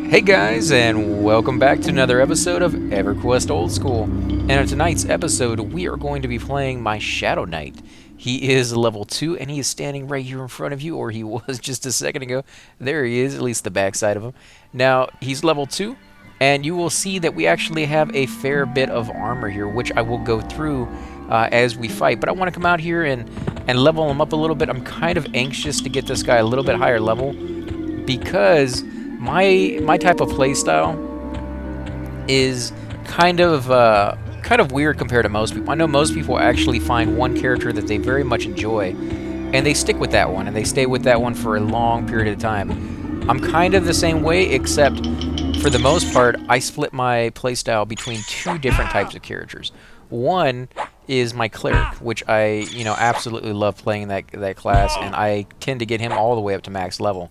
Hey guys, and welcome back to another episode of Everquest Old School. And in tonight's episode, we are going to be playing my Shadow Knight. He is level 2, and he is standing right here in front of you, or he was just a second ago. There he is, at least the backside of him. Now, he's level 2, and you will see that we actually have a fair bit of armor here, which I will go through as we fight. But I want to come out here and level him up a little bit. I'm kind of anxious to get this guy a little bit higher level, because my type of playstyle is kind of weird compared to most people. I know most people actually find one character that they very much enjoy, and they stick with that one, and they stay with that one for a long period of time. I'm kind of the same way, except for the most part, I split my playstyle between two different types of characters. One is my cleric, which I absolutely love playing that class, and I tend to get him all the way up to max level.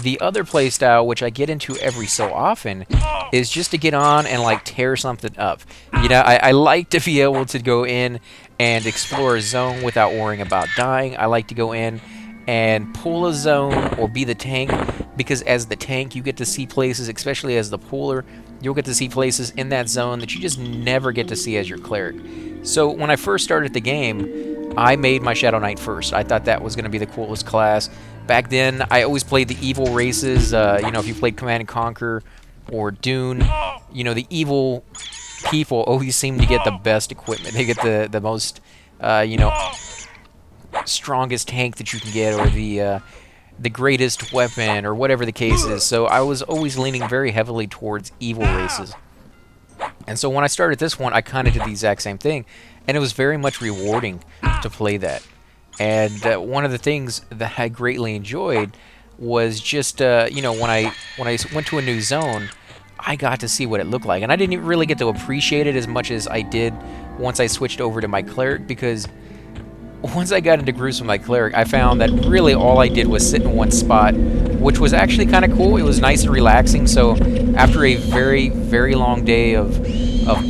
The other playstyle, which I get into every so often, is just to get on and like tear something up. I like to be able to go in and explore a zone without worrying about dying. I like to go in and pull a zone or be the tank, because as the tank you get to see places, especially as the puller, you'll get to see places in that zone that you just never get to see as your cleric. So when I first started the game, I made my Shadow Knight first. I thought that was going to be the coolest class. Back then, I always played the evil races. If you played Command and Conquer or Dune, the evil people always seem to get the best equipment. They get the most, strongest tank that you can get, or the greatest weapon, or whatever the case is. So I was always leaning very heavily towards evil races. And so when I started this one, I kind of did the exact same thing, and it was very much rewarding to play that. And one of the things that I greatly enjoyed was just, when I went to a new zone, I got to see what it looked like. And I didn't even really get to appreciate it as much as I did once I switched over to my cleric, because once I got into groups with my cleric, I found that really all I did was sit in one spot, which was actually kind of cool. It was nice and relaxing. So after a very, very long day of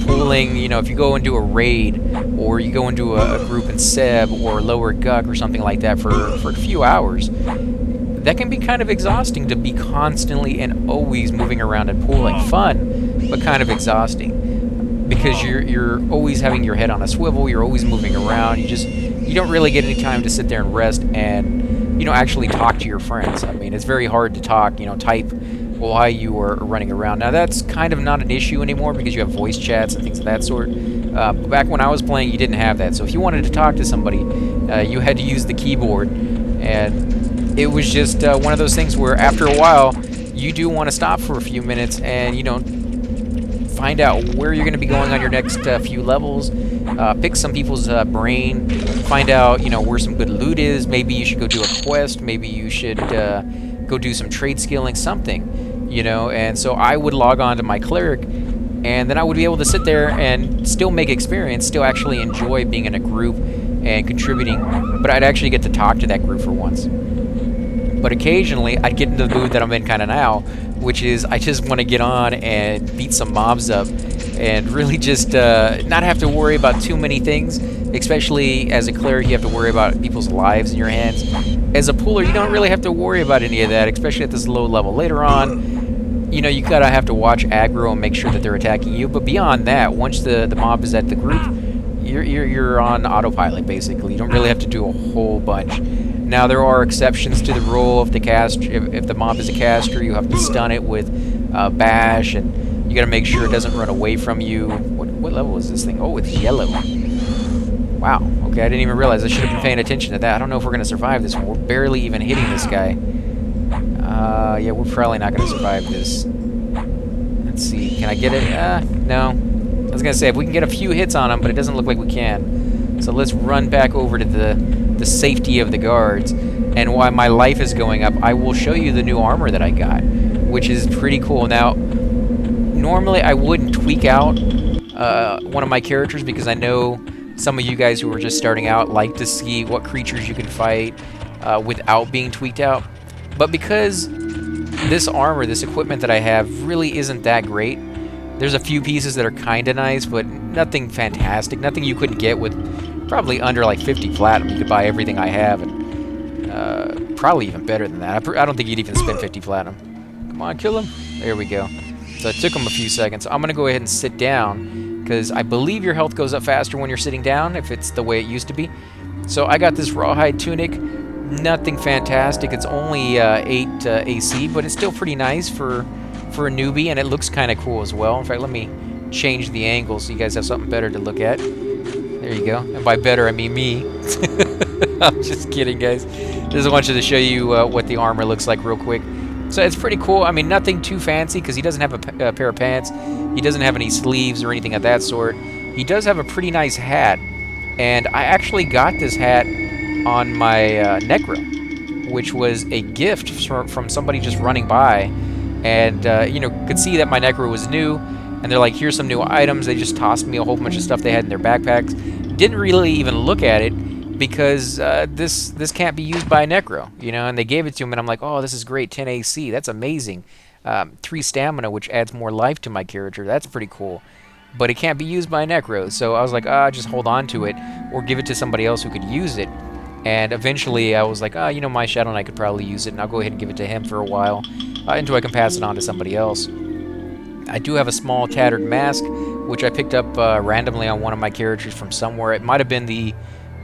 pulling, if you go and do a raid, or you go and do a group in Seb or Lower Guck or something like that for a few hours, that can be kind of exhausting to be constantly and always moving around and pulling. Fun, but kind of exhausting, because you're always having your head on a swivel, you're always moving around, you don't really get any time to sit there and rest and actually talk to your friends. I mean, it's very hard to talk, type while you are running around. Now that's kind of not an issue anymore, because you have voice chats and things of that sort. Back when I was playing, you didn't have that. So if you wanted to talk to somebody, you had to use the keyboard, and it was just one of those things where after a while you do want to stop for a few minutes and find out where you're going to be going on your next few levels, pick some people's brain, find out where some good loot is. Maybe you should go do a quest, maybe you should go do some trade skilling, something, and so I would log on to my cleric, and then I would be able to sit there and still make experience, still actually enjoy being in a group and contributing, but I'd actually get to talk to that group for once. But occasionally I'd get into the mood that I'm in kind of now, which is I just want to get on and beat some mobs up and really just not have to worry about too many things. Especially as a cleric, you have to worry about people's lives in your hands. As a puller, you don't really have to worry about any of that, especially at this low level. Later on, you gotta have to watch aggro and make sure that they're attacking you. But beyond that, once the mob is at the group, you're on autopilot basically. You don't really have to do a whole bunch. Now there are exceptions to the rule. If the mob is a caster, you have to stun it with bash, and you gotta make sure it doesn't run away from you. What level is this thing? Oh, it's yellow. Wow, okay, I didn't even realize. I should have been paying attention to that. I don't know if we're going to survive this one. We're barely even hitting this guy. Yeah, we're probably not going to survive this. Let's see, can I get it? No. I was going to say, if we can get a few hits on him, but it doesn't look like we can. So let's run back over to the safety of the guards. And while my life is going up, I will show you the new armor that I got, which is pretty cool. Now, normally I wouldn't tweak out one of my characters, because I know some of you guys who are just starting out like to see what creatures you can fight without being tweaked out. But because this armor, this equipment that I have, really isn't that great, there's a few pieces that are kind of nice, but nothing fantastic. Nothing you couldn't get with probably under like 50 platinum. You could buy everything I have, and probably even better than that. I don't think you'd even spend 50 platinum. Come on, kill him. There we go. So it took him a few seconds. I'm going to go ahead and sit down because I believe your health goes up faster when you're sitting down if it's the way it used to be. So I got this rawhide tunic. Nothing fantastic. It's only 8 AC, but it's still pretty nice for a newbie, and it looks kind of cool as well. In fact, let me change the angle so you guys have something better to look at. There you go. And by better, I mean me. I'm just kidding, guys. Just wanted to show you what the armor looks like real quick. So it's pretty cool. I mean, nothing too fancy because he doesn't have a pair of pants. He doesn't have any sleeves or anything of that sort. He does have a pretty nice hat. And I actually got this hat on my Necro, which was a gift from somebody just running by. And, you know, could see that my Necro was new. And they're like, here's some new items. They just tossed me a whole bunch of stuff they had in their backpacks. Didn't really even look at it because this can't be used by a Necro, you know. And they gave it to him, and I'm like, oh, this is great, 10 AC. That's amazing. 3 stamina, which adds more life to my character. That's pretty cool. But it can't be used by a Necro. So I was like, just hold on to it or give it to somebody else who could use it. And eventually I was like, you know, my Shadow Knight could probably use it, and I'll go ahead and give it to him for a while until I can pass it on to somebody else. I do have a small tattered mask, which I picked up randomly on one of my characters from somewhere. It might have been the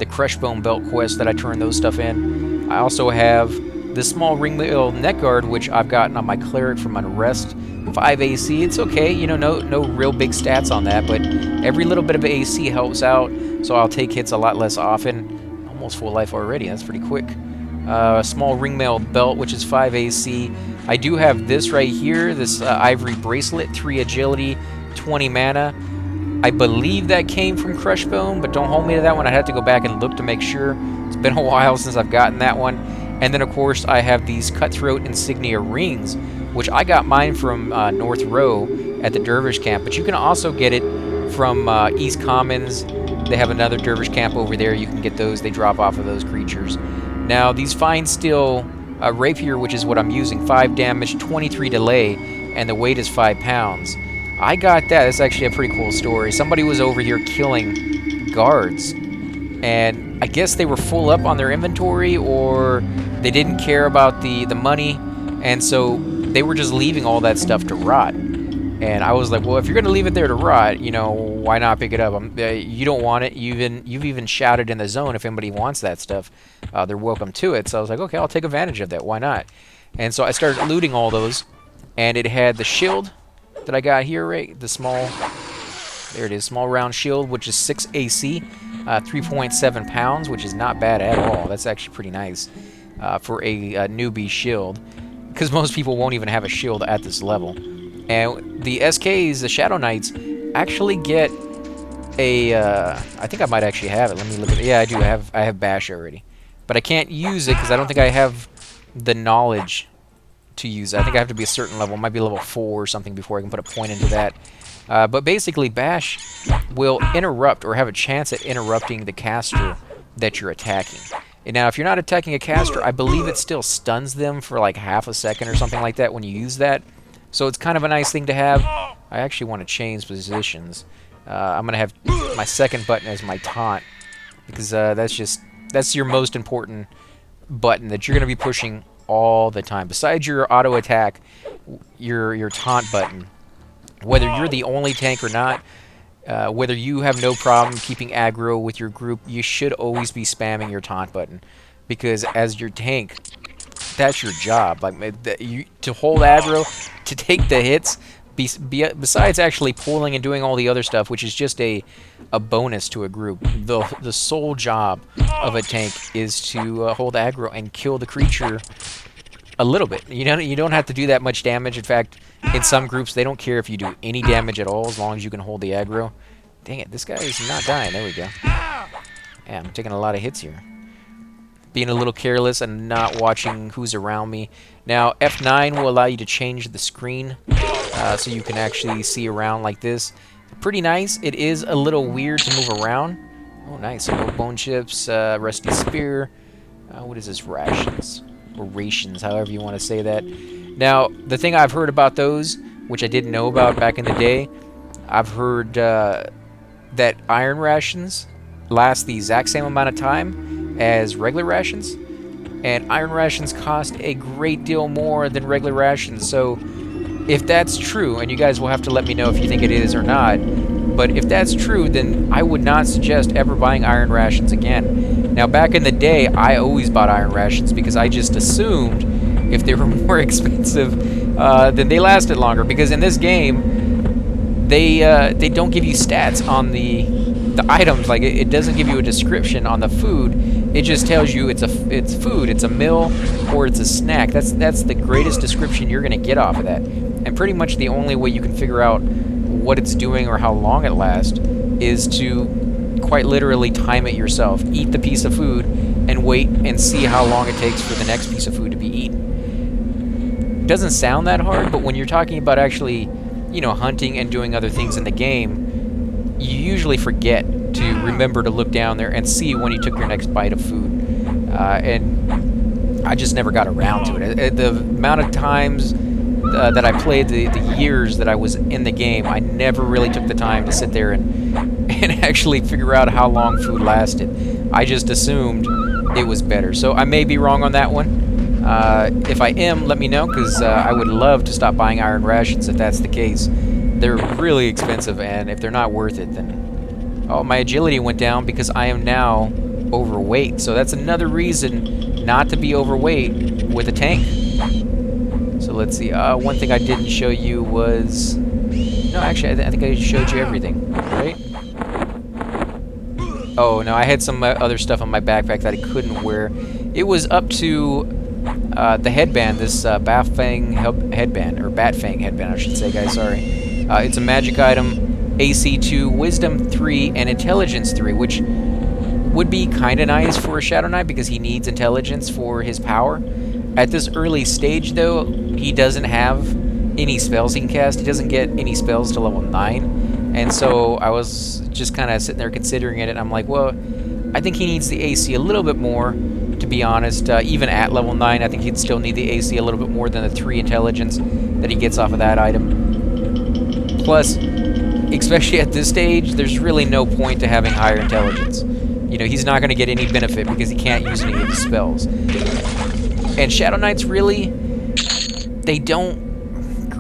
Crushbone Belt quest that I turned those stuff in. I also have this small ringmail neck guard, which I've gotten on my cleric from Unrest. 5 AC, it's okay, you know, no real big stats on that, but every little bit of AC helps out, so I'll take hits a lot less often. Almost full life already, that's pretty quick. A small ringmail belt, which is 5 AC. I do have this right here, this ivory bracelet, 3 agility, 20 mana. I believe that came from Crushbone, but don't hold me to that one. I'd have to go back and look to make sure. It's been a while since I've gotten that one. And then, of course, I have these Cutthroat Insignia rings, which I got mine from North Row at the Dervish camp. But you can also get it from East Commons. They have another Dervish camp over there. You can get those. They drop off of those creatures. Now, these Fine Steel Rapier, which is what I'm using, 5 damage, 23 delay, and the weight is 5 pounds. I got that. It's actually a pretty cool story. Somebody was over here killing guards, and I guess they were full up on their inventory, or they didn't care about the money, and so they were just leaving all that stuff to rot. And I was like, well, if you're going to leave it there to rot, you know, why not pick it up? You don't want it. You've even shouted in the zone if anybody wants that stuff. They're welcome to it. So I was like, okay, I'll take advantage of that. Why not? And so I started looting all those, and it had the shield that I got here, right? The small, there it is, small round shield, which is 6 AC, 3.7 pounds, which is not bad at all. That's actually pretty nice for a newbie shield, because most people won't even have a shield at this level. And the SKs, the Shadow Knights, actually get a, I think I might actually have it. Let me look at it. Yeah, I do I have Bash already. But I can't use it because I don't think I have the knowledge to use it. I think I have to be a certain level. It might be level 4 or something before I can put a point into that. But basically, Bash will interrupt or have a chance at interrupting the caster that you're attacking. And now, if you're not attacking a caster, I believe it still stuns them for like half a second or something like that when you use that. So it's kind of a nice thing to have. I actually want to change positions. I'm going to have my second button as my taunt, because that's your most important button that you're going to be pushing all the time. Besides your auto attack, your taunt button, whether you're the only tank or not, whether you have no problem keeping aggro with your group, you should always be spamming your taunt button, because as your tank, that's your job. Like to hold aggro, to take the hits, besides actually pulling and doing all the other stuff, which is just a bonus to a group. The sole job of a tank is to hold aggro and kill the creature a little bit. You don't have to do that much damage. In fact, in some groups, they don't care if you do any damage at all, as long as you can hold the aggro. Dang it, this guy is not dying. There we go. Yeah, I'm taking a lot of hits here. Being a little careless and not watching who's around me. Now, F9 will allow you to change the screen so you can actually see around like this. Pretty nice. It is a little weird to move around. Oh, nice. So no bone chips, rusty spear. What is this? Rations. Or rations, however you want to say that. Now, the thing I've heard about those, which I didn't know about back in the day, I've heard that iron rations last the exact same amount of time as regular rations, and iron rations cost a great deal more than regular rations. So if that's true, and you guys will have to let me know if you think it is or not, but if that's true, then I would not suggest ever buying iron rations again. Now, back in the day, I always bought iron rations because I just assumed if they were more expensive, then they lasted longer. Because in this game, they don't give you stats on the items. Like, it doesn't give you a description on the food. It just tells you it's food, it's a meal, or it's a snack. That's the greatest description you're going to get off of that. And pretty much the only way you can figure out what it's doing or how long it lasts is to quite literally time it yourself. Eat the piece of food and wait and see how long it takes for the next piece of food to be eaten. It doesn't sound that hard, but when you're talking about actually, hunting and doing other things in the game, you usually forget to remember to look down there and see when you took your next bite of food. And I just never got around to it. The amount of times that I played, the years that I was in the game, I never really took the time to sit there and actually figure out how long food lasted. I just assumed it was better. So I may be wrong on that one. If I am, let me know, because I would love to stop buying iron rations if that's the case. They're really expensive, and if they're not worth it, then... Oh, my agility went down because I am now overweight. So that's another reason not to be overweight with a tank. So let's see. One thing I didn't show you was... No, actually, I think I showed you everything, right? Oh, no, I had some other stuff on my backpack that I couldn't wear. It was up to the headband, this Bat-Fang headband, or Bat-Fang headband, I should say, guys, sorry. It's a magic item. AC 2, Wisdom 3, and Intelligence 3, which would be kind of nice for a Shadow Knight because he needs intelligence for his power. At this early stage, though, he doesn't have any spells he can cast. He doesn't get any spells to level 9, and so I was just kind of sitting there considering it, and I'm like, well, I think he needs the AC a little bit more, to be honest. Even at level 9, I think he'd still need the AC a little bit more than the 3 intelligence that he gets off of that item. Plus, especially at this stage, there's really no point to having higher intelligence. He's not going to get any benefit because he can't use any of his spells. And Shadow Knights really, they don't,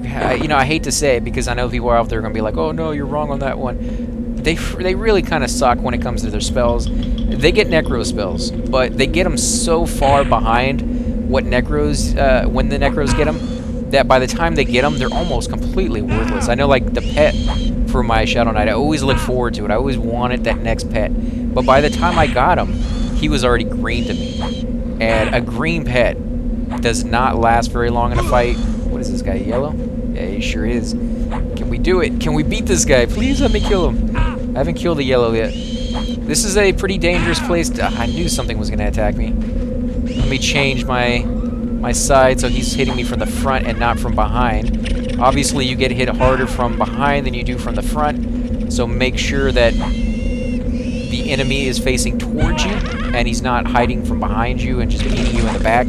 I hate to say it because I know people are out there going to be like, oh no, you're wrong on that one. They really kind of suck when it comes to their spells. They get Necro spells, but they get them so far behind what Necros, when the Necros get them, that by the time they get them, they're almost completely worthless. I know, like, the pet for my Shadow Knight, I always look forward to it. I always wanted that next pet. But by the time I got him, he was already green to me. And a green pet does not last very long in a fight. What is this guy, yellow? Yeah, he sure is. Can we do it? Can we beat this guy? Please let me kill him. I haven't killed the yellow yet. This is a pretty dangerous place. I knew something was going to attack me. Let me change my side so he's hitting me from the front and not from behind. Obviously, you get hit harder from behind than you do from the front, so make sure that the enemy is facing towards you and he's not hiding from behind you and just beating you in the back.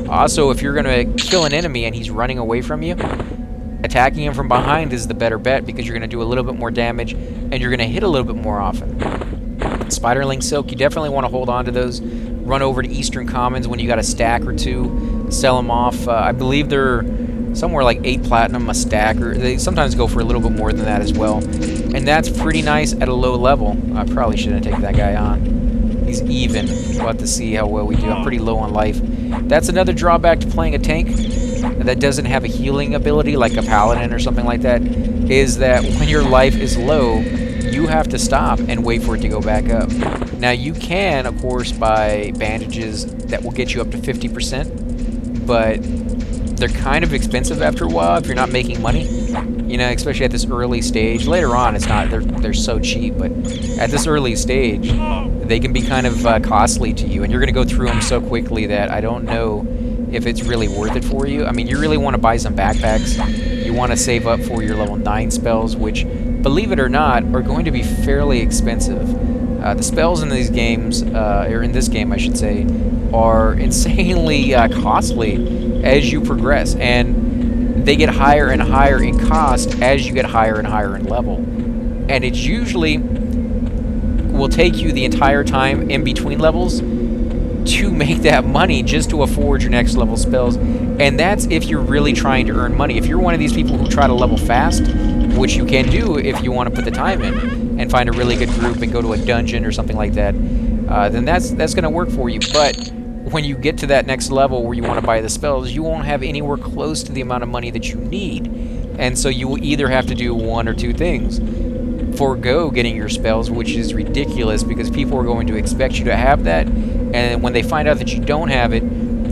Also, if you're going to kill an enemy and he's running away from you, attacking him from behind is the better bet because you're going to do a little bit more damage and you're going to hit a little bit more often. Spiderling Silk, you definitely want to hold on to those. Run over to Eastern Commons when you got a stack or two. Sell them off. I believe they're somewhere like 8 platinum a stack, or they sometimes go for a little bit more than that as well. And that's pretty nice at a low level. I probably shouldn't take that guy on. He's even. We'll have to see how well we do. I'm pretty low on life. That's another drawback to playing a tank that doesn't have a healing ability like a paladin or something like that, is that when your life is low, you have to stop and wait for it to go back up. Now, you can, of course, buy bandages that will get you up to 50%, but they're kind of expensive after a while if you're not making money. Especially at this early stage. Later on, it's not. They're so cheap, but at this early stage, they can be kind of costly to you, and you're going to go through them so quickly that I don't know if it's really worth it for you. I mean, you really want to buy some backpacks. You want to save up for your level 9 spells, which, believe it or not, are going to be fairly expensive. The spells in these games, or in this game, I should say, are insanely costly as you progress, and they get higher and higher in cost as you get higher and higher in level. And it usually will take you the entire time in between levels to make that money just to afford your next level spells. And that's if you're really trying to earn money. If you're one of these people who try to level fast, which you can do if you want to put the time in and find a really good group and go to a dungeon or something like that, then that's going to work for you. But when you get to that next level where you want to buy the spells, you won't have anywhere close to the amount of money that you need. And so you will either have to do one or two things. Forgo getting your spells, which is ridiculous because people are going to expect you to have that, and when they find out that you don't have it,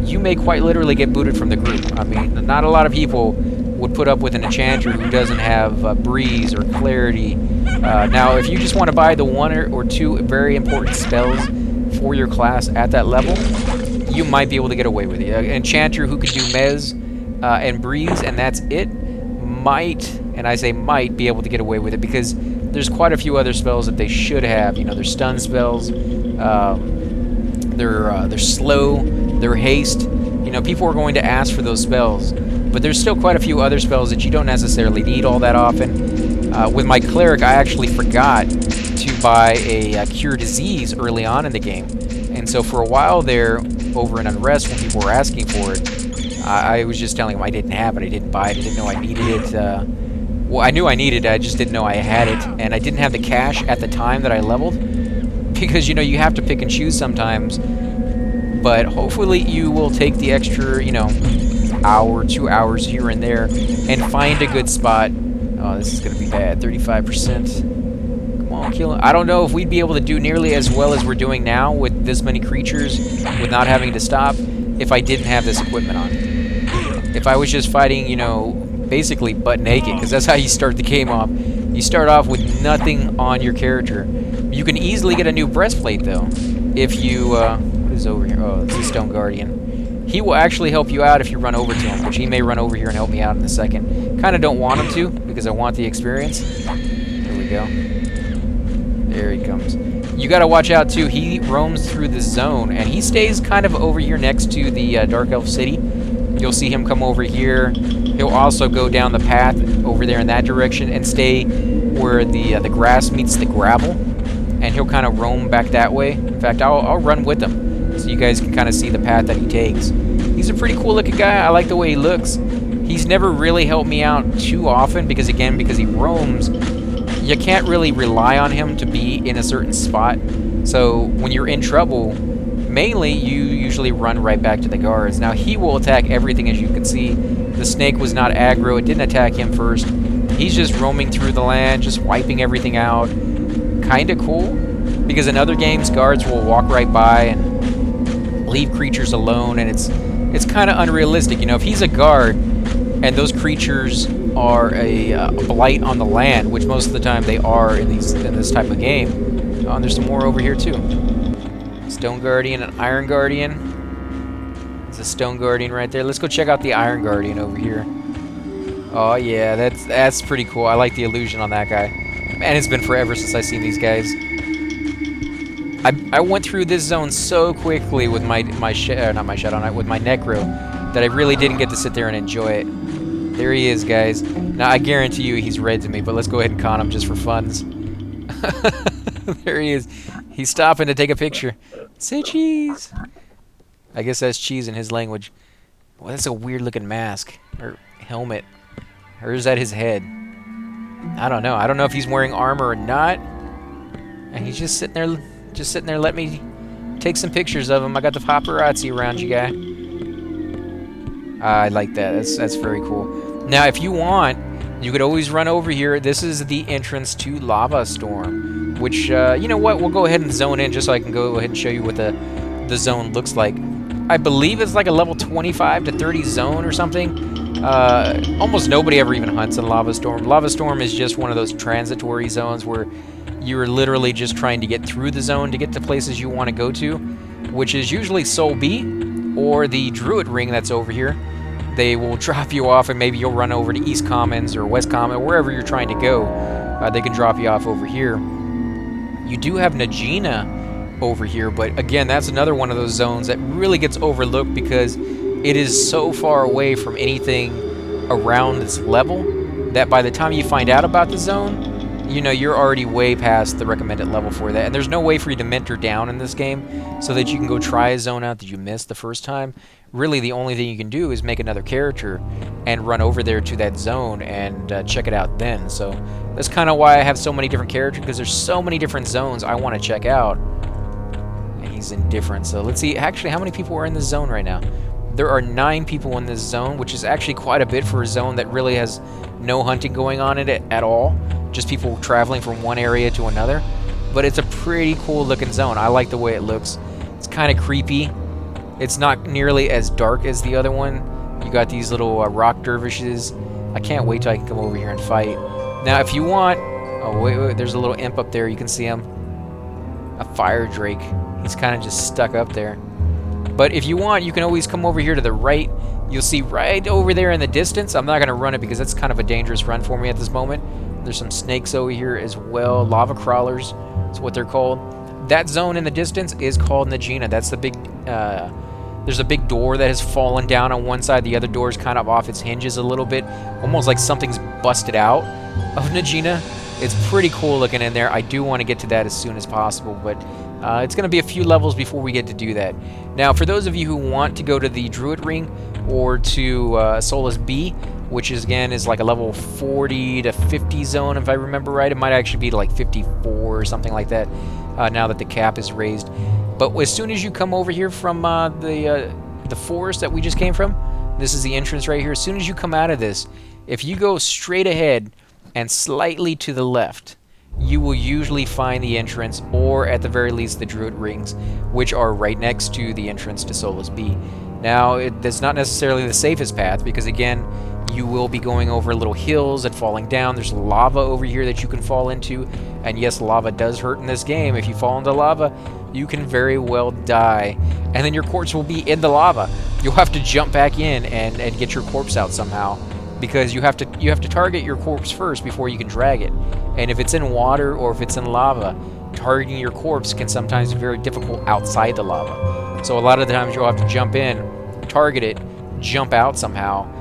you may quite literally get booted from the group. I mean, not a lot of people would put up with an enchanter who doesn't have breeze or clarity. Now, if you just want to buy the one or two very important spells for your class at that level, you might be able to get away with it. An enchanter who can do mez and breeze, and that's it, might, and I say might, be able to get away with it because there's quite a few other spells that they should have. You know, their stun spells, their slow, their haste. You know, people are going to ask for those spells, but there's still quite a few other spells that you don't necessarily need all that often. With my cleric, I actually forgot to buy a cure disease early on in the game, and so for a while there, over in Unrest, when people were asking for it, I was just telling them I didn't have it, I didn't buy it, I didn't know I needed it. Well, I knew I needed it, I just didn't know I had it, and I didn't have the cash at the time that I leveled, because, you know, you have to pick and choose sometimes, but hopefully you will take the extra, you know, hour, 2 hours here and there, and find a good spot. Oh, this is going to be bad, 35%. Come on, kill him. I don't know if we'd be able to do nearly as well as we're doing now with this many creatures, with not having to stop, if I didn't have this equipment on. If I was just fighting, you know, basically butt naked, because that's how you start the game off. You start off with nothing on your character. You can easily get a new breastplate though if you what is over here? Oh, it's a Stone Guardian. He will actually help you out if you run over to him, which he may run over here and help me out in a second. Kind of don't want him to because I want the experience. There we go. There he comes. You got to watch out too. He roams through the zone and he stays kind of over here next to the Dark Elf City. You'll see him come over here. He'll also go down the path over there in that direction and stay where the grass meets the gravel, and he'll kind of roam back that way. In fact, I'll run with him so you guys can kind of see the path that he takes. He's a pretty cool looking guy. I like the way he looks. He's never really helped me out too often because, again, because he roams, you can't really rely on him to be in a certain spot. So when you're in trouble, mainly you usually run right back to the guards. Now he will attack everything, as you can see. The snake was not aggro, it didn't attack him first. He's just roaming through the land, just wiping everything out. Kinda cool, because in other games guards will walk right by and leave creatures alone, and it's kind of unrealistic. You know, if he's a guard and those creatures are a blight on the land, which most of the time they are in this type of game. Oh, and there's some more over here too. Stone Guardian and Iron Guardian. There's a Stone Guardian right there. Let's go check out the Iron Guardian over here. Oh yeah, that's pretty cool. I like the illusion on that guy. Man, it's been forever since I've seen these guys. I went through this zone so quickly with my Shadow Knight, with my Necro, that I really didn't get to sit there and enjoy it. There he is, guys. Now I guarantee you he's red to me, but let's go ahead and con him just for funs. There he is. He's stopping to take a picture. Say cheese. I guess that's cheese in his language. Well, that's a weird looking mask or helmet. Or is that his head? I don't know. I don't know if he's wearing armor or not. And he's just sitting there, let me take some pictures of him. I got the paparazzi around you, guy. I like that. That's very cool. Now, if you want, you could always run over here. This is the entrance to Lava Storm, which, you know what? We'll go ahead and zone in just so I can go ahead and show you what the zone looks like. I believe it's like a level 25 to 30 zone or something. Almost nobody ever even hunts in Lava Storm. Lava Storm is just one of those transitory zones where you're literally just trying to get through the zone to get to places you want to go to, which is usually Soul B or the Druid Ring that's over here. They will drop you off and maybe you'll run over to East Commons or West Commons, wherever you're trying to go. They can drop you off over here. You do have Najina over here, but again, that's another one of those zones that really gets overlooked because it is so far away from anything around this level that by the time you find out about the zone, you know, you're already way past the recommended level for that. And there's no way for you to mentor down in this game so that you can go try a zone out that you missed the first time. Really, the only thing you can do is make another character and run over there to that zone and check it out then. So that's kind of why I have so many different characters, because there's so many different zones I want to check out. And he's indifferent. So let's see, actually, how many people are in this zone right now? There are 9 people in this zone, which is actually quite a bit for a zone that really has no hunting going on in it at all. Just people traveling from one area to another. But it's a pretty cool looking zone. I like the way it looks. It's kind of creepy. It's not nearly as dark as the other one. You got these little rock dervishes. I can't wait till I can come over here and fight. Now, if you want... Oh, wait, there's a little imp up there. You can see him. A fire drake. He's kind of just stuck up there. But if you want, you can always come over here to the right. You'll see right over there in the distance. I'm not going to run it because that's kind of a dangerous run for me at this moment. There's some snakes over here as well. Lava crawlers is what they're called. That zone in the distance is called Najina. That's the big... there's a big door that has fallen down on one side. The other door is kind of off its hinges a little bit. Almost like something's busted out of Najina. It's pretty cool looking in there. I do want to get to that as soon as possible, but it's going to be a few levels before we get to do that. Now, for those of you who want to go to the Druid Ring or to Solus B, which is, again, is like a level 40 to 50 zone, if I remember right. It might actually be like 54 or something like that now that the cap is raised. But as soon as you come over here from the forest that we just came from, this is the entrance right here. As soon as you come out of this, if you go straight ahead and slightly to the left, you will usually find the entrance, or at the very least the Druid Rings, which are right next to the entrance to Solus B. Now, that's not necessarily the safest path, because again, you will be going over little hills and falling down. There's lava over here that you can fall into, and yes, lava does hurt in this game. If you fall into lava, you can very well die, and then your corpse will be in the lava. You'll have to jump back in and get your corpse out somehow, because you have to target your corpse first before you can drag it. And if it's in water or if it's in lava, targeting your corpse can sometimes be very difficult outside the lava. So a lot of the times you'll have to jump in, target it, jump out somehow.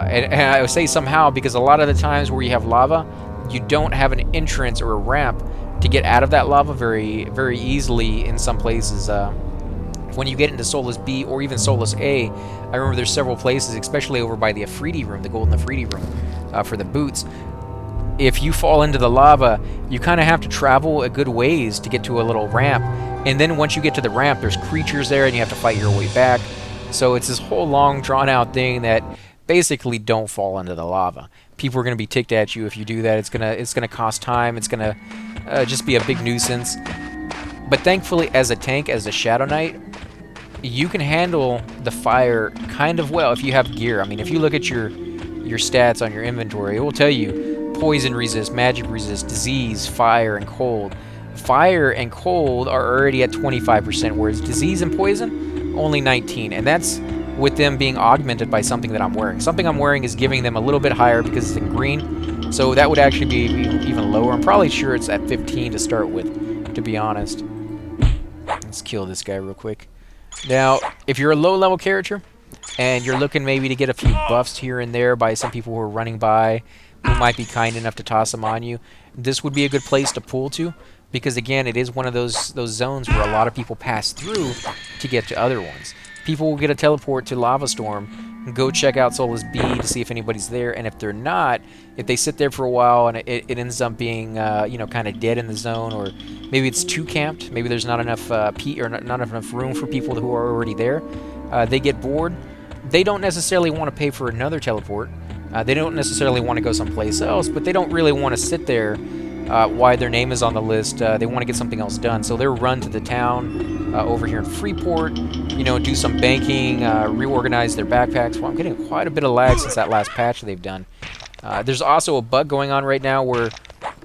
And I would say somehow because a lot of the times where you have lava, you don't have an entrance or a ramp to get out of that lava very, very easily in some places. When you get into Solus B or even Solus A, I remember there's several places, especially over by the Afridi room, the Golden Afridi room, for the boots. If you fall into the lava, you kind of have to travel a good ways to get to a little ramp. And then once you get to the ramp, there's creatures there and you have to fight your way back. So it's this whole long, drawn-out thing that basically don't fall into the lava. People are going to be ticked at you if you do that. It's gonna cost time. It's gonna just be a big nuisance. But thankfully, as a tank, as a Shadow Knight, you can handle the fire kind of well if you have gear. I mean, if you look at your stats on your inventory, it will tell you poison resist, magic resist, disease, fire, and cold. Fire and cold are already at 25%, whereas disease and poison, only 19%. And that's with them being augmented by something that I'm wearing. Something I'm wearing is giving them a little bit higher because it's in green, so that would actually be even lower. I'm probably sure it's at 15 to start with, to be honest. Let's kill this guy real quick. Now, if you're a low-level character, and you're looking maybe to get a few buffs here and there by some people who are running by, who might be kind enough to toss them on you, this would be a good place to pull to, because again, it is one of those zones where a lot of people pass through to get to other ones. People will get a teleport to Lava Storm, go check out Solus B to see if anybody's there, and if they're not, if they sit there for a while and it ends up being, you know, kind of dead in the zone, or maybe it's too camped, maybe there's not enough not enough room for people who are already there, they get bored. They don't necessarily want to pay for another teleport. They don't necessarily want to go someplace else, but they don't really want to sit there while their name is on the list. They want to get something else done, so they'll run to the town over here in Freeport, you know, do some banking, reorganize their backpacks. Well, I'm getting quite a bit of lag since that last patch they've done. There's also a bug going on right now where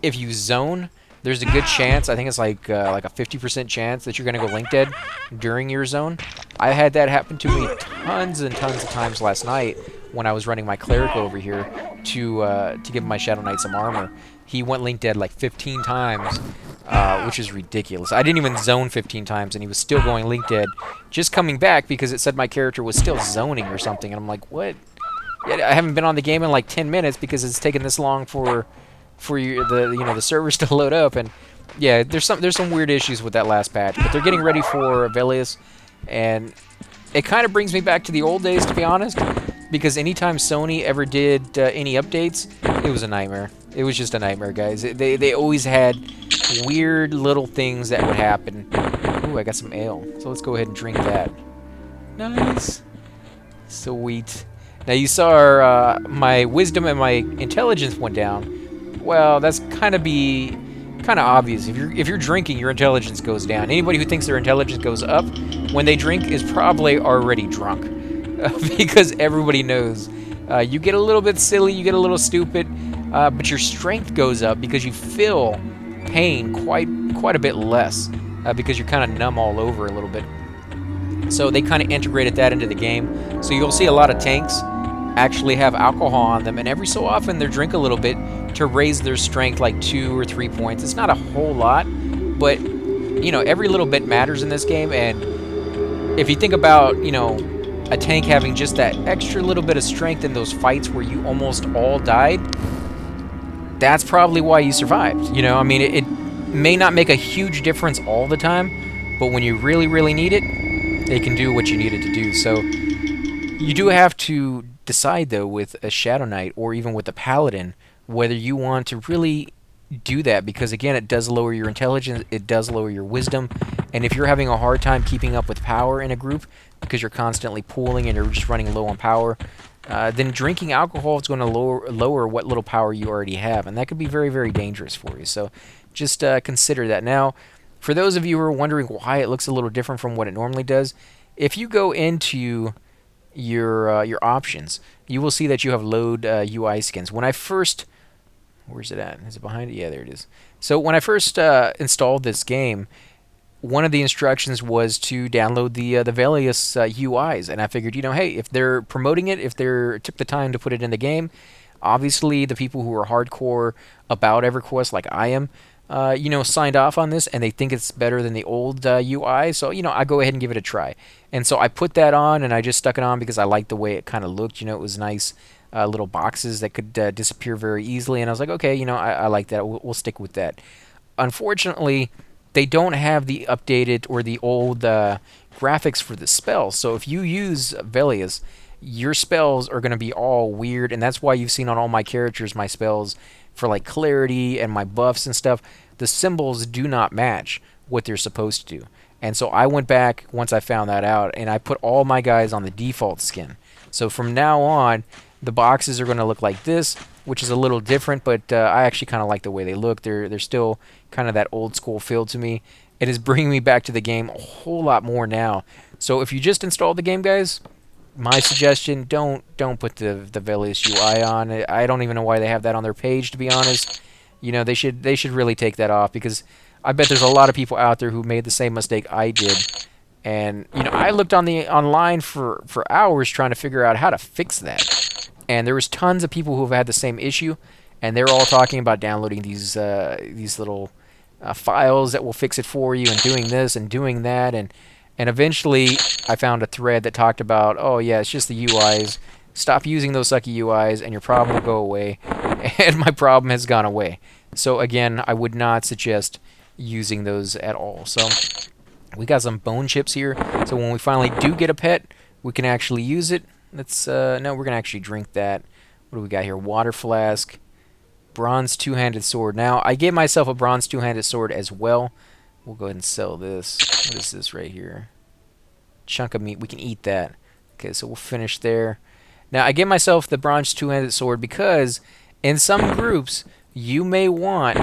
if you zone, there's a good chance, I think it's like a 50% chance that you're going to go link dead during your zone. I had that happen to me tons and tons of times last night when I was running my cleric over here to give my Shadow Knight some armor. He went link dead like 15 times, which is ridiculous. I didn't even zone 15 times, and he was still going link dead, just coming back because it said my character was still zoning or something. And I'm like, what? I haven't been on the game in like 10 minutes because it's taken this long for for the servers to load up. And yeah, there's some weird issues with that last patch, but they're getting ready for Velius, and it kind of brings me back to the old days, to be honest, because anytime Sony ever did any updates, it was a nightmare. It was just a nightmare, guys. They always had weird little things that would happen. Ooh, I got some ale, so let's go ahead and drink that. Nice. Sweet. Now you saw my wisdom and my intelligence went down. Well, that's kind of obvious. If you're drinking, your intelligence goes down. Anybody who thinks their intelligence goes up when they drink is probably already drunk, because everybody knows you get a little bit silly, you get a little stupid, but your strength goes up because you feel pain quite a bit less, because you're kind of numb all over a little bit. So they kind of integrated that into the game. So you'll see a lot of tanks actually have alcohol on them, and every so often they drink a little bit to raise their strength like 2 or 3 points. It's not a whole lot, but every little bit matters in this game. And if you think about a tank having just that extra little bit of strength in those fights where you almost all died, that's probably why you survived. I mean, it may not make a huge difference all the time, but when you really need it, it can do what you need it to do. So you do have to decide, though, with a Shadow Knight or even with a Paladin, whether you want to really do that, because again, it does lower your intelligence, it does lower your wisdom, and if you're having a hard time keeping up with power in a group because you're constantly pooling and you're just running low on power, then drinking alcohol is going to lower what little power you already have, and that could be very dangerous for you. So just consider that. Now, for those of you who are wondering why it looks a little different from what it normally does, if you go into your options, you will see that you have load UI skins. When I first, where's it at? Is it behind it? Yeah, there it is. So when I first installed this game, one of the instructions was to download the Velius UIs, and I figured, hey, if they're promoting it, if they took the time to put it in the game, obviously the people who are hardcore about Everquest, like I am, signed off on this, and they think it's better than the old UI, so, I go ahead and give it a try. And so I put that on, and I just stuck it on because I liked the way it kind of looked. It was nice little boxes that could disappear very easily, and I was like, okay, I like that. We'll stick with that. Unfortunately, they don't have the updated or the old graphics for the spells, so if you use Velius, your spells are going to be all weird, and that's why you've seen on all my characters, my spells for like clarity and my buffs and stuff, the symbols do not match what they're supposed to do. And so I went back once I found that out, and I put all my guys on the default skin. So from now on, the boxes are going to look like this, which is a little different, but I actually kind of like the way they look. They're still kind of that old school feel to me. It is bringing me back to the game a whole lot more now. So if you just installed the game, guys, my suggestion, don't put the Velius UI on. I don't even know why they have that on their page, to be honest. They should really take that off, because I bet there's a lot of people out there who made the same mistake I did. And I looked online for hours trying to figure out how to fix that. And there was tons of people who have had the same issue, and they're all talking about downloading these little files that will fix it for you, and doing this and doing that, and eventually I found a thread that talked about, oh yeah, it's just the UIs. Stop using those sucky UIs and your problem will go away. And my problem has gone away. So again, I would not suggest using those at all. So we got some bone chips here. So when we finally do get a pet, we can actually use it. Let's no, we're gonna actually drink that. What do we got here? Water flask, bronze two-handed sword. Now I gave myself a bronze two-handed sword as well. We'll go ahead and sell this. What is this right here? Chunk of meat. We can eat that. Okay, so we'll finish there. Now, I gave myself the bronze two-handed sword because in some groups, you may want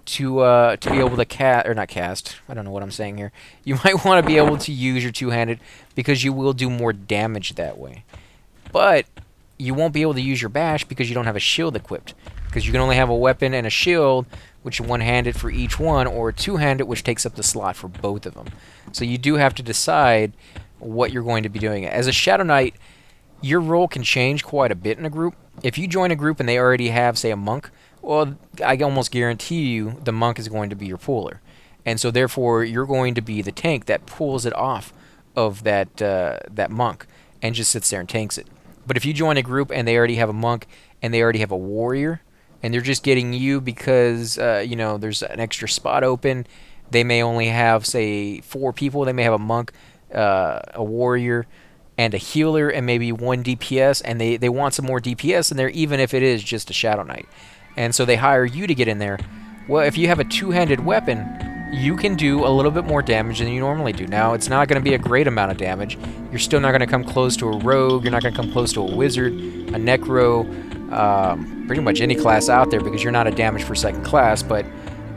to be able to cast, or not cast, I don't know what I'm saying here. You might want to be able to use your two-handed because you will do more damage that way. But you won't be able to use your bash because you don't have a shield equipped. Because you can only have a weapon and a shield, which is one-handed for each one, or two-handed, which takes up the slot for both of them. So you do have to decide what you're going to be doing. As a Shadow Knight, your role can change quite a bit in a group. If you join a group and they already have, say, a monk, well, I almost guarantee you the monk is going to be your puller. And so therefore, you're going to be the tank that pulls it off of that monk and just sits there and tanks it. But if you join a group and they already have a monk and they already have a warrior, and they're just getting you because you know, there's an extra spot open. They may only have, say, 4 people. They may have a monk, a warrior, and a healer, and maybe 1 DPS, and they want some more DPS in there, even if it is just a Shadow Knight. And so they hire you to get in there. Well, if you have a two-handed weapon, you can do a little bit more damage than you normally do. Now, it's not going to be a great amount of damage. You're still not going to come close to a rogue. You're not going to come close to a wizard, a necro, pretty much any class out there, because you're not a damage per second class, but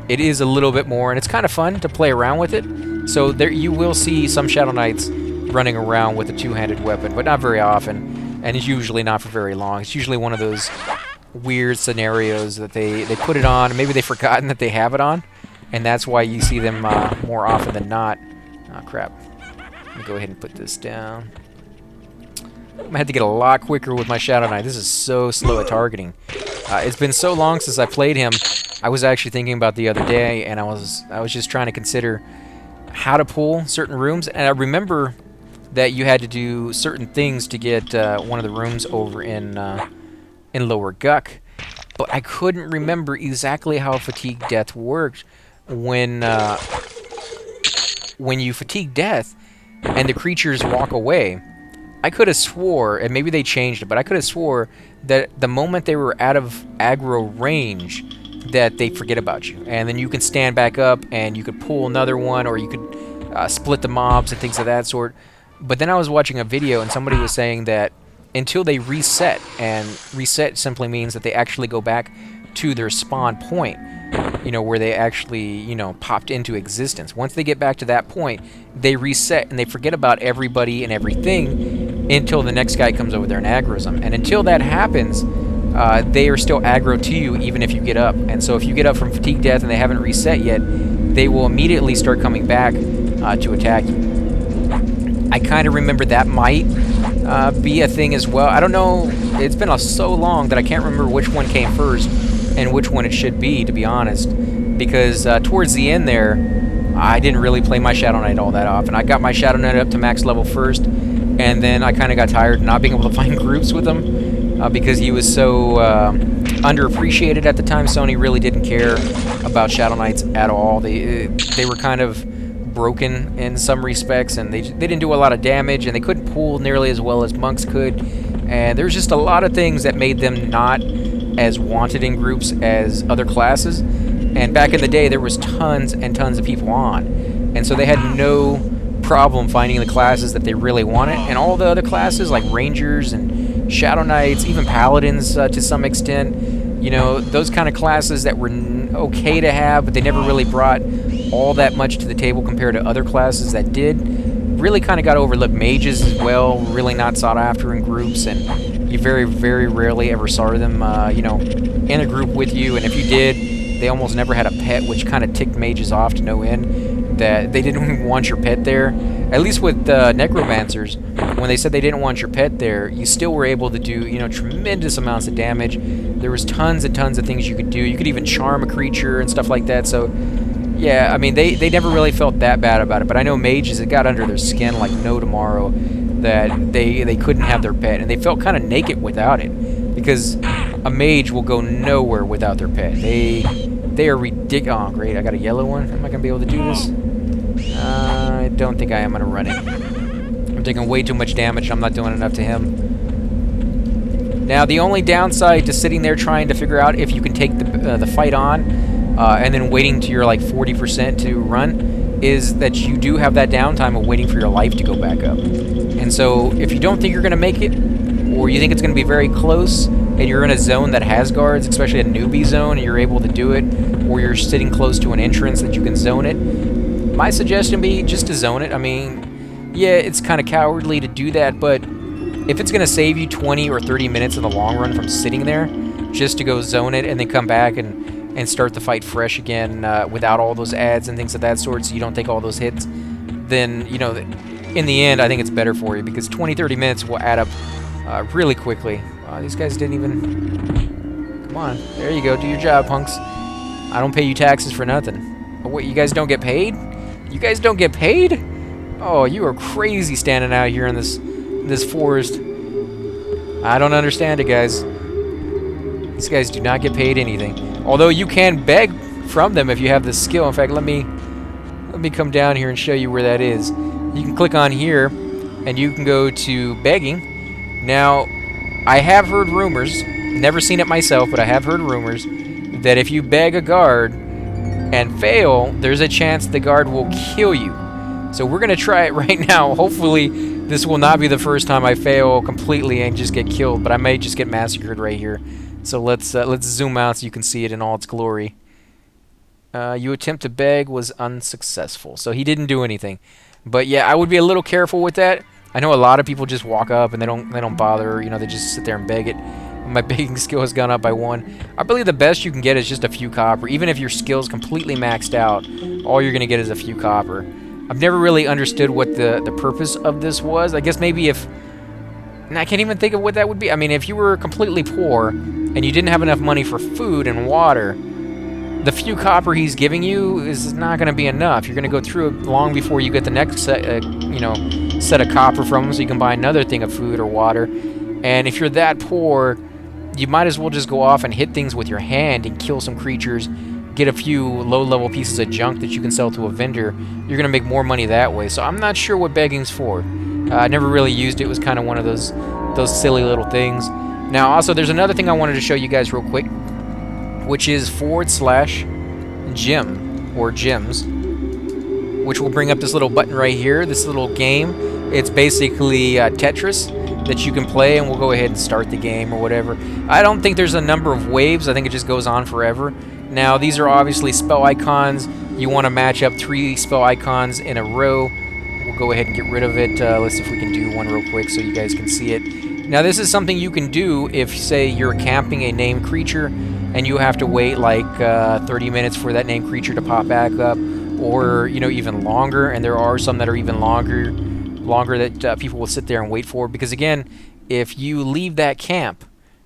it is a little bit more, and it's kind of fun to play around with it. So there you will see some Shadow Knights running around with a two-handed weapon, but not very often, and it's usually not for very long. It's usually one of those weird scenarios that they put it on, and maybe they've forgotten that they have it on, and that's why you see them more often than not. Oh, crap. Let me go ahead and put this down. I'm going to have to get a lot quicker with my Shadow Knight. This is so slow at targeting. It's been so long since I played him. I was actually thinking about the other day, and I was just trying to consider how to pull certain rooms, and I remember that you had to do certain things to get one of the rooms over in Lower Guck, but I couldn't remember exactly how fatigue death worked when you fatigue death and the creatures walk away. I could have swore, and maybe they changed it, but I could have swore that the moment they were out of aggro range, that they forget about you, and then you can stand back up and you could pull another one, or you could split the mobs and things of that sort. But then I was watching a video, and somebody was saying that until they reset, and reset simply means that they actually go back to their spawn point, you know, where they actually, you know, popped into existence. Once they get back to that point, they reset and they forget about everybody and everything until the next guy comes over there and aggroes them. And until that happens, they are still aggro to you even if you get up. And so if you get up from fatigue death and they haven't reset yet, they will immediately start coming back to attack you. I kind of remember that might be a thing as well. I don't know. It's been so long that I can't remember which one came first and which one it should be, to be honest. Because towards the end there, I didn't really play my Shadow Knight all that often. I got my Shadow Knight up to max level first, and then I kind of got tired of not being able to find groups with him because he was so underappreciated at the time. Sony really didn't care about Shadow Knights at all. They were kind of broken in some respects, and they didn't do a lot of damage, and they couldn't pull nearly as well as monks could, and there's just a lot of things that made them not as wanted in groups as other classes. And back in the day, there was tons and tons of people on, and so they had no problem finding the classes that they really wanted. And all the other classes like Rangers and Shadow Knights, even Paladins to some extent, you know, those kind of classes that were okay to have, but they never really brought all that much to the table compared to other classes that did, really kind of got overlooked. Mages as well, really not sought after in groups, and you very, very rarely ever saw them, you know, in a group with you. And if you did, they almost never had a pet, which kind of ticked mages off to no end, that they didn't want your pet there. At least with necromancers, when they said they didn't want your pet there, you still were able to do, you know, tremendous amounts of damage. There was tons and tons of things you could do. You could even charm a creature and stuff like that. So yeah, I mean, they never really felt that bad about it. But I know mages, it got under their skin like no tomorrow that they couldn't have their pet, and they felt kind of naked without it, because a mage will go nowhere without their pet. They are ridiculous. Oh, great, I got a yellow one. Am I gonna be able to do this? I don't think I am gonna run it. I'm taking way too much damage. I'm not doing enough to him. Now, the only downside to sitting there trying to figure out if you can take the fight on, and then waiting to your like 40% to run, is that you do have that downtime of waiting for your life to go back up. And so if you don't think you're going to make it, or you think it's going to be very close, and you're in a zone that has guards, especially a newbie zone, and you're able to do it, or you're sitting close to an entrance that you can zone it, my suggestion would be just to zone it. I mean, yeah, it's kind of cowardly to do that, but if it's going to save you 20 or 30 minutes in the long run from sitting there, just to go zone it and then come back and start the fight fresh again without all those ads and things of that sort, so you don't take all those hits, then, you know, in the end, I think it's better for you, because 20, 30 minutes will add up really quickly. These guys didn't even... Come on. There you go. Do your job, punks. I don't pay you taxes for nothing. Oh, wait, you guys don't get paid? You guys don't get paid? Oh, you are crazy standing out here in this forest. I don't understand it, guys. These guys do not get paid anything. Although you can beg from them if you have the skill. In fact, let me come down here and show you where that is. You can click on here, and you can go to begging. Now, I have heard rumors, never seen it myself, but I have heard rumors that if you beg a guard and fail, there's a chance the guard will kill you. So we're going to try it right now. Hopefully, this will not be the first time I fail completely and just get killed, but I may just get massacred right here. So let's zoom out so you can see it in all its glory. You attempt to beg was unsuccessful, so he didn't do anything. But yeah, I would be a little careful with that. I know a lot of people just walk up and they don't bother. You know, they just sit there and beg it. My begging skill has gone up by 1. I believe the best you can get is just a few copper. Even if your skill's completely maxed out, all you're gonna get is a few copper. I've never really understood what the purpose of this was. I guess maybe if... I can't even think of what that would be. I mean, if you were completely poor and you didn't have enough money for food and water, the few copper he's giving you is not going to be enough. You're going to go through it long before you get the next set, set of copper from him so you can buy another thing of food or water. And if you're that poor, you might as well just go off and hit things with your hand and kill some creatures, get a few low-level pieces of junk that you can sell to a vendor. You're going to make more money that way. So I'm not sure what begging's for. I never really used it. It was kind of one of those silly little things. Now, also, there's another thing I wanted to show you guys real quick, which is /gem, or gems, which will bring up this little button right here, this little game. It's basically Tetris that you can play, and we'll go ahead and start the game or whatever. I don't think there's a number of waves. I think it just goes on forever. Now, these are obviously spell icons. You want to match up 3 spell icons in a row. We'll go ahead and get rid of it. Let's see if we can do one real quick so you guys can see it. Now, this is something you can do if, say, you're camping a named creature and you have to wait like 30 minutes for that named creature to pop back up, or, you know, even longer. And there are some that are even longer that people will sit there and wait for. Because, again, if you leave that camp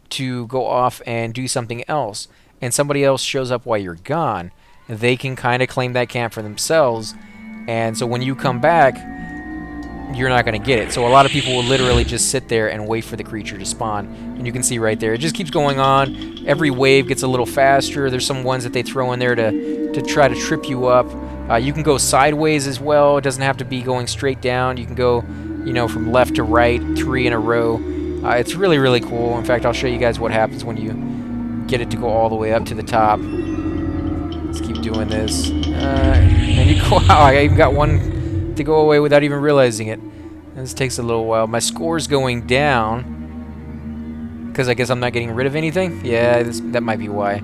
to go off and do something else, and somebody else shows up while you're gone, they can kind of claim that camp for themselves. And so when you come back, you're not going to get it. So a lot of people will literally just sit there and wait for the creature to spawn. And you can see right there, it just keeps going on. Every wave gets a little faster. There's some ones that they throw in there to try to trip you up. You can go sideways as well. It doesn't have to be going straight down. You can go, you know, from left to right, 3 in a row. It's really, really cool. In fact, I'll show you guys what happens when you get it to go all the way up to the top. Let's keep doing this. And you go out. I even got one to go away without even realizing it. This takes a little while. My score's going down because I guess I'm not getting rid of anything. Yeah, that might be why.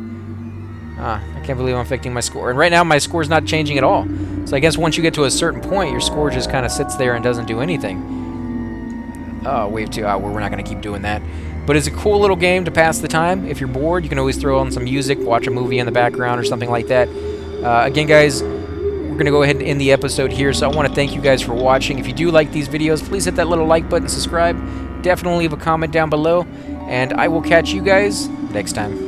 I can't believe I'm affecting my score. And right now my score's not changing at all. So I guess once you get to a certain point, your score just kind of sits there and doesn't do anything. Oh, wave 2. We're not going to keep doing that. But it's a cool little game to pass the time. If you're bored, you can always throw on some music, watch a movie in the background or something like that. Again, guys, we're going to go ahead and end the episode here. So I want to thank you guys for watching. If you do like these videos, please hit that little like button, subscribe. Definitely leave a comment down below. And I will catch you guys next time.